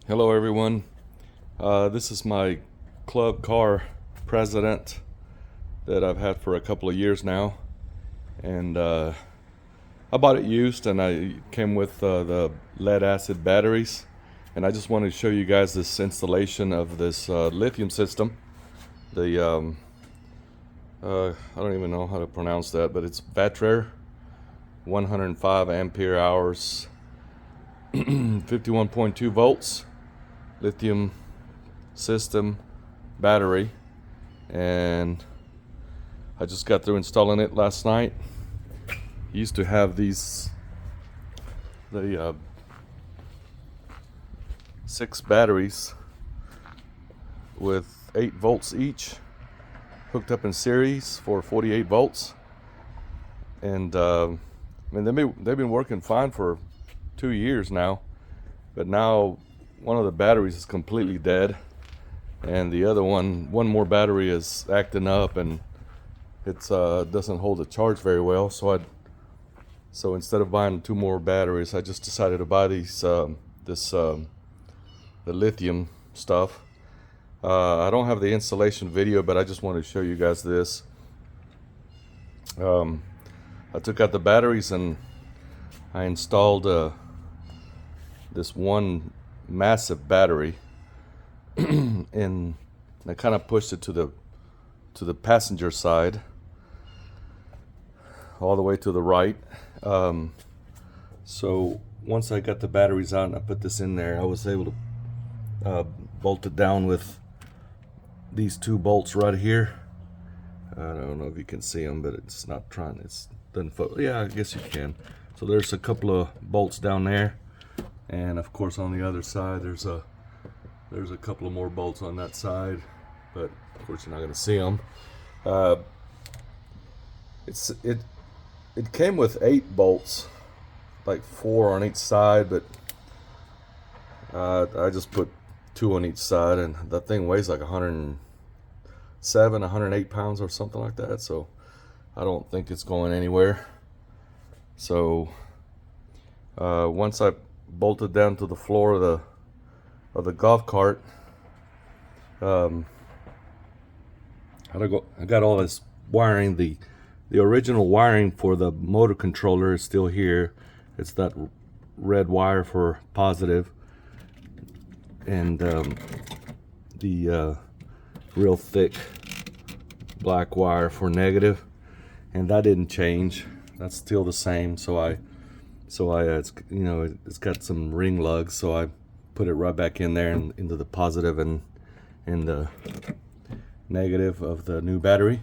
Hello everyone, this is my Club Car Precedent that I've had for a couple of years now, and I bought it used, and it came with the lead acid batteries, and I just wanted to show you guys this installation of this lithium system. I don't even know how to pronounce that, but it's Vatrer 105 ampere hours 51.2 volts lithium system battery, and I just got through installing it last night. Used to have these 6 batteries with 8 volts each hooked up in series for 48 volts, and I mean, they've been working fine for 2 years now, but now one of the batteries is completely dead, and the other one more battery is acting up, and it's doesn't hold the charge very well. So instead of buying 2 more batteries, I just decided to buy these the lithium stuff. I don't have the installation video, but I just wanted to show you guys this. I took out the batteries and I installed this one massive battery and I kind of pushed it to the passenger side all the way to the right. So once I got the batteries out and I put this in there, I was able to bolt it down with these 2 bolts right here. I don't know if you can see them, but it's not trying, it's doesn't focus. Yeah, I guess you can. So there's a couple of bolts down there, and of course on the other side there's a couple of more bolts on that side, but of course you're not going to see them. It came with 8 bolts, like 4 on each side, but I just put 2 on each side, and that thing weighs like 108 pounds or something like that, so I don't think it's going anywhere. So once I bolted down to the floor of the golf cart, I got all this wiring. The original wiring for the motor controller is still here. It's that red wire for positive, and the real thick black wire for negative, and that didn't change. That's still the same. So it's, you know, it's got some ring lugs, so I put it right back in there and into the positive and the negative of the new battery.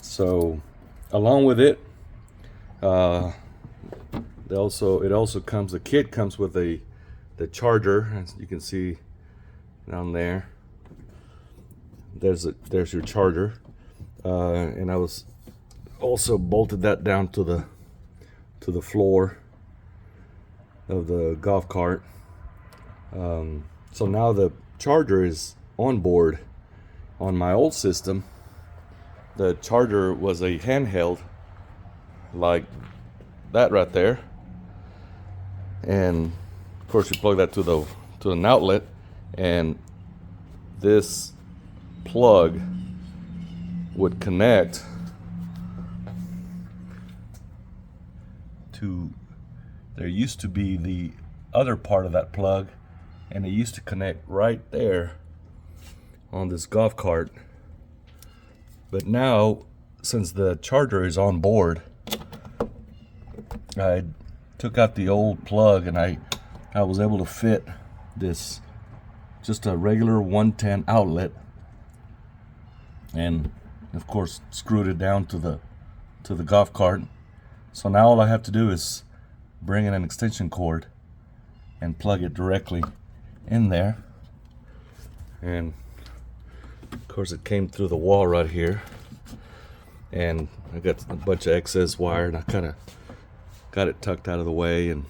So along with it, it also comes, the kit comes with the charger, as you can see down there. There's your charger, and I was also bolted that down to the floor of the golf cart. So now the charger is on board. On my old system, the charger was a handheld like that right there, and of course you plug that to an outlet, and this plug would connect to, there used to be the other part of that plug, and it used to connect right there on this golf cart. But now, since the charger is on board, I took out the old plug, and I was able to fit this, just a regular 110 outlet, and of course screwed it down to the golf cart. So now all I have to do is bring in an extension cord and plug it directly in there, and of course it came through the wall right here, and I got a bunch of excess wire, and I kind of got it tucked out of the way, and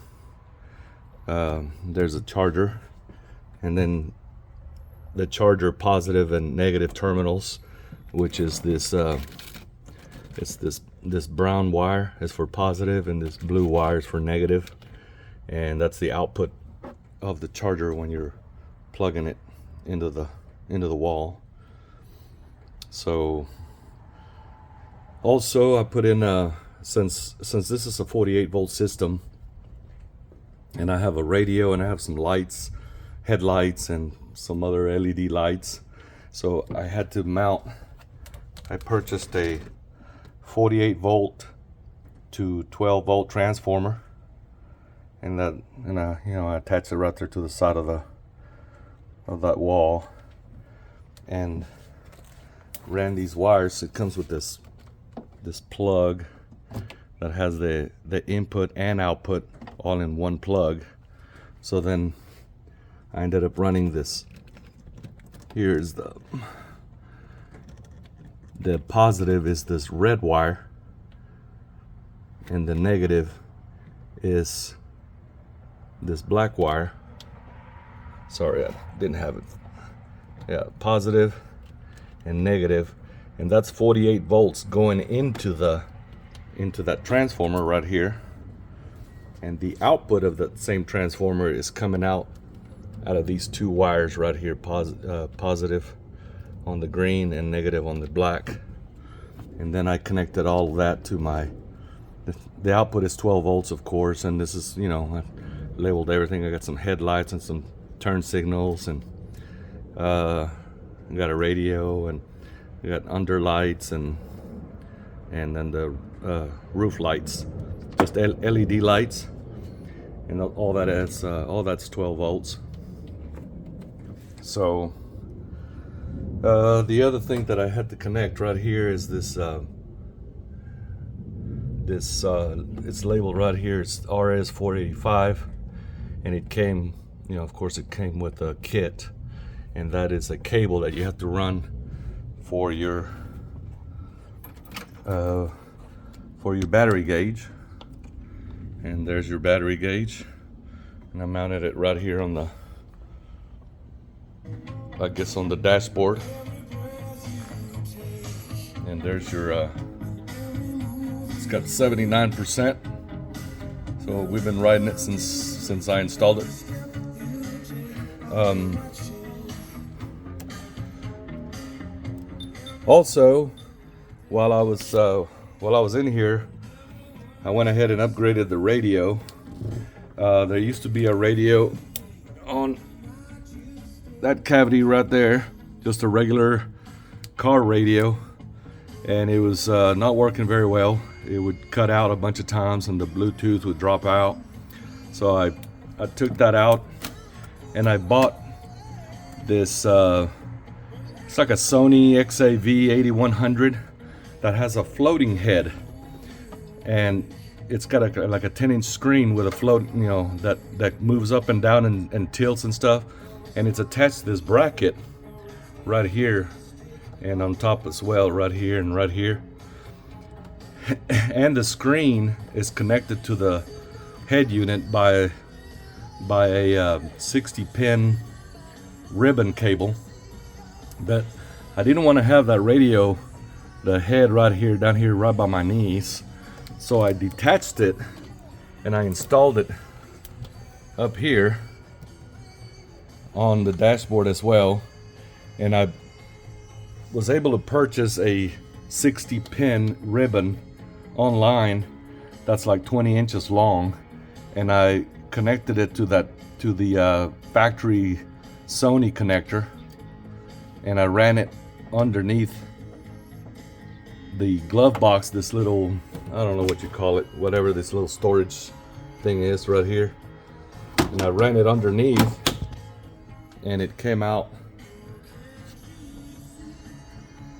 there's a charger, and then the charger positive and negative terminals, which is this this brown wire is for positive, and this blue wire is for negative, and that's the output of the charger when you're plugging it into the wall. So also I put in since this is a 48-volt system, and I have a radio and I have some lights, headlights, and some other LED lights, so I had to mount. I purchased a 48-volt to 12-volt transformer, and I attached it right there to the side of that wall, and ran these wires. It comes with this plug that has the input and output all in one plug. So then I ended up running this. Here's the positive is this red wire, and the negative is this black wire. Sorry, I didn't have it. Yeah, positive and negative, and that's 48 volts going into that transformer right here, and the output of that same transformer is coming out of these two wires right here, positive on the green and negative on the black. And then I connected all of that to the output is 12 volts, of course, and this is, I labeled everything. I got some headlights and some turn signals, and I got a radio, and I got under lights, and then the roof lights, just LED lights, and all that's 12 volts. So the other thing that I had to connect right here is this. It's labeled right here. It's RS485, and it came, of course, it came with a kit, and that is a cable that you have to run for your battery gauge. And there's your battery gauge, and I mounted it right here on the, I guess, on the dashboard. And there's your it's got 79%, so we've been riding it since I installed it. Also, while I was in here, I went ahead and upgraded the radio. There used to be a radio on that cavity right there, just a regular car radio, and it was not working very well. It would cut out a bunch of times, and the Bluetooth would drop out. So I took that out, and I bought this. It's like a Sony XAV8100 that has a floating head, and it's got like a 10-inch screen with a float, that moves up and down and tilts and stuff, and it's attached to this bracket right here, and on top as well, right here and right here. And the screen is connected to the head unit by a 60-pin ribbon cable. But I didn't want to have that radio, the head right here, down here, right by my knees. So I detached it and I installed it up here on the dashboard as well. And I was able to purchase a 60-pin ribbon online that's like 20 inches long, and I connected it to the factory Sony connector, and I ran it underneath the glove box, this little, I don't know what you call it, whatever this little storage thing is right here, and I ran it underneath, and it came out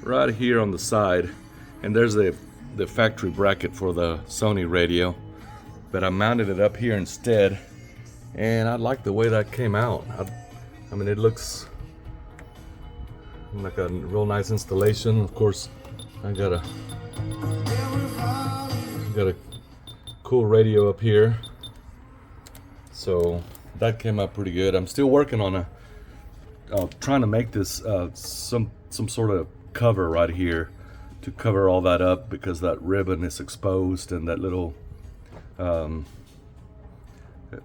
right here on the side, and there's the factory bracket for the Sony radio, but I mounted it up here instead, and I like the way that came out. I mean, it looks like a real nice installation. Of course, I got a cool radio up here, so that came out pretty good. I'm still working on trying to make this some sort of cover right here to cover all that up, because that ribbon is exposed, and that little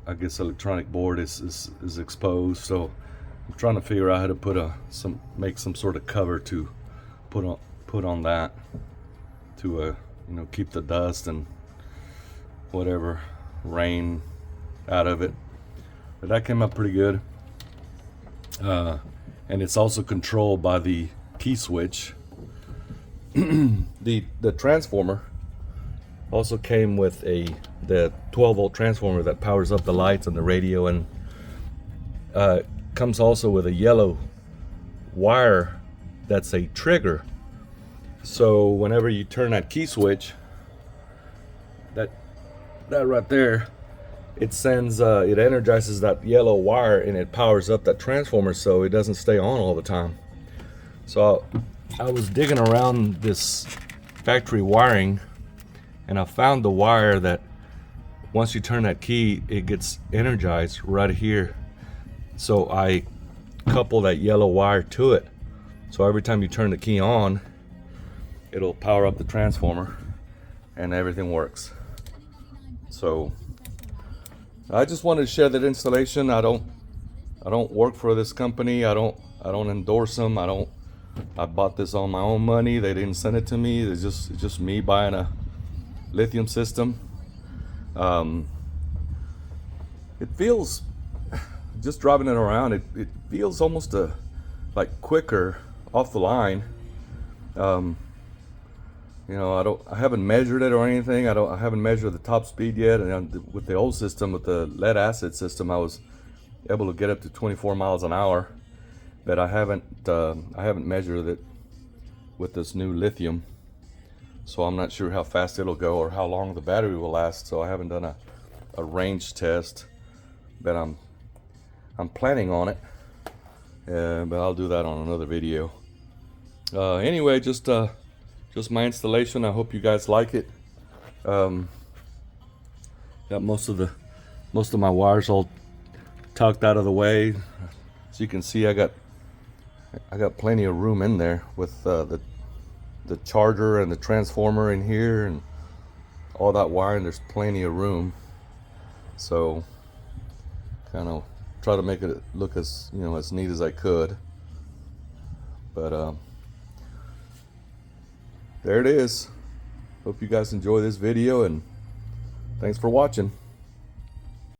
I guess electronic board is exposed. So I'm trying to figure out how to put make some sort of cover to put on that to you know, keep the dust and whatever rain out of it. But that came out pretty good. And it's also controlled by the key switch. The transformer also came with the 12-volt transformer that powers up the lights and the radio, and comes also with a yellow wire that's a trigger. So whenever you turn that key switch, that right there, it sends it energizes that yellow wire and it powers up that transformer so it doesn't stay on all the time. So I was digging around this factory wiring, and I found the wire that once you turn that key, it gets energized right here. So I couple that yellow wire to it, so every time you turn the key on, it'll power up the transformer and everything works. So I just wanted to share that installation. I don't work for this company. I don't endorse them. I bought this on my own money. They didn't send it to me. It's just me buying a lithium system. It feels, just driving it around, it feels almost like quicker off the line. You know, I haven't measured it or anything. I haven't measured the top speed yet. And with the old system, with the lead acid system, I was able to get up to 24 miles an hour. But I haven't measured it with this new lithium, so I'm not sure how fast it'll go or how long the battery will last. So I haven't done a range test, but I'm planning on it. But I'll do that on another video. Anyway, just my installation. I hope you guys like it. Got most of my wires all tucked out of the way. As you can see, I got plenty of room in there with the charger and the transformer in here and all that wiring. There's plenty of room. So kind of try to make it look as, you know, as neat as I could. But there it is. Hope you guys enjoy this video, and thanks for watching.